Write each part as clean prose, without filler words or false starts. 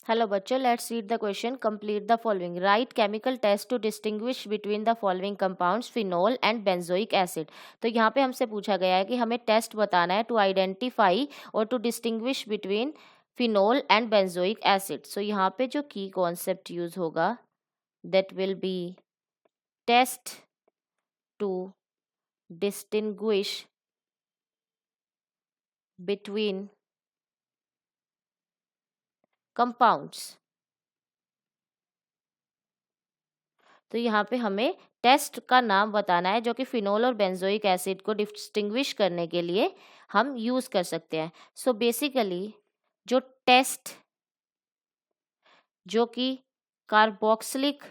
Hello बच्चों, let's read the question. Complete the following. Write chemical test to distinguish between the following compounds phenol and benzoic acid. तो यहाँ पे हमसे पूछा गया है कि हमें टेस्ट बताना है टू आइडेंटिफाई और to distinguish between phenol and benzoic acid. So यहाँ पे जो की कॉन्सेप्ट यूज होगा that will be test to distinguish between compounds. तो यहाँ पे हमें टेस्ट का नाम बताना है जो कि फिनोल और बेंजोइक एसिड को डिस्टिंग्विश करने के लिए हम यूज कर सकते हैं. सो बेसिकली जो टेस्ट जो कि कार्बोक्सिलिक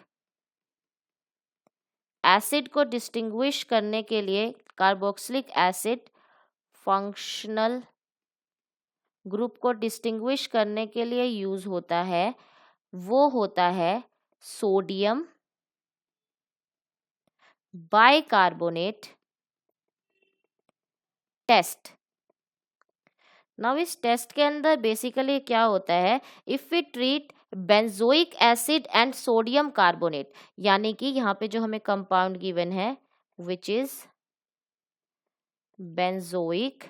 एसिड को डिस्टिंग्विश करने के लिए कार्बोक्सिलिक एसिड फंक्शनल ग्रुप को डिस्टिंग्विश करने के लिए यूज होता है, वो होता है सोडियम बाइकार्बोनेट टेस्ट. नाउ इस टेस्ट के अंदर बेसिकली क्या होता है, if we treat benzoic acid and sodium carbonate, यानी कि यहाँ पे जो हमें कंपाउंड गिवन है विच इज बेंजोइक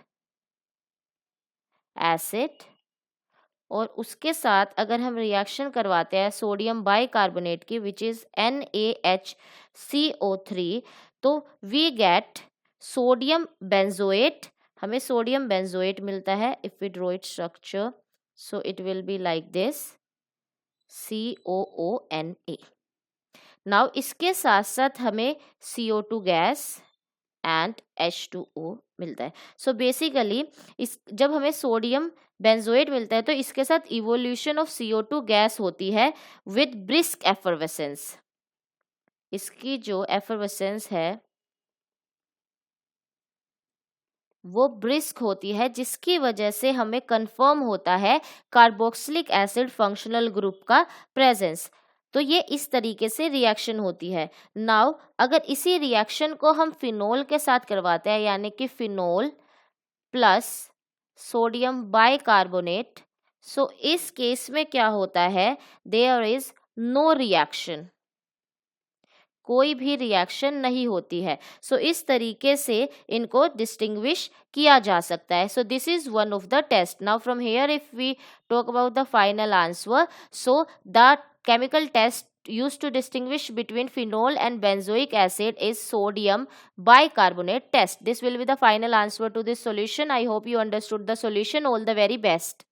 एसिड, और उसके साथ अगर हम रिएक्शन करवाते हैं सोडियम बाइकार्बोनेट की विच इज NaHCO3, तो वी गेट सोडियम बेंजोएट. हमें सोडियम बेंजोएट मिलता है. If we draw it structure, so it will be like this COONA. Now इसके साथ साथ हमें CO2 गैस एंड H2O मिलता है. सो बेसिकली इस जब हमें सोडियम बेंजोएट मिलता है तो इसके साथ इवोल्यूशन ऑफ CO2 गैस होती है विद ब्रिस्क एफरवेसेंस. इसकी जो एफरवेसेंस है वो ब्रिस्क होती है, जिसकी वजह से हमें कंफर्म होता है कार्बोक्सिलिक एसिड फंक्शनल ग्रुप का प्रेजेंस. तो ये इस तरीके से रिएक्शन होती है. नाउ अगर इसी रिएक्शन को हम फिनोल के साथ करवाते हैं, यानी कि फिनोल प्लस सोडियम बाइकार्बोनेट, सो इस केस में क्या होता है, देयर इज नो रिएक्शन, कोई भी रिएक्शन नहीं होती है. सो इस तरीके से इनको डिस्टिंग्विश किया जा सकता है. So this is one of the test. Now from here if we talk about the final answer, so the chemical test used to distinguish between phenol and benzoic acid is sodium bicarbonate test. This will be the final answer to this solution. I hope you understood the solution. All the very best.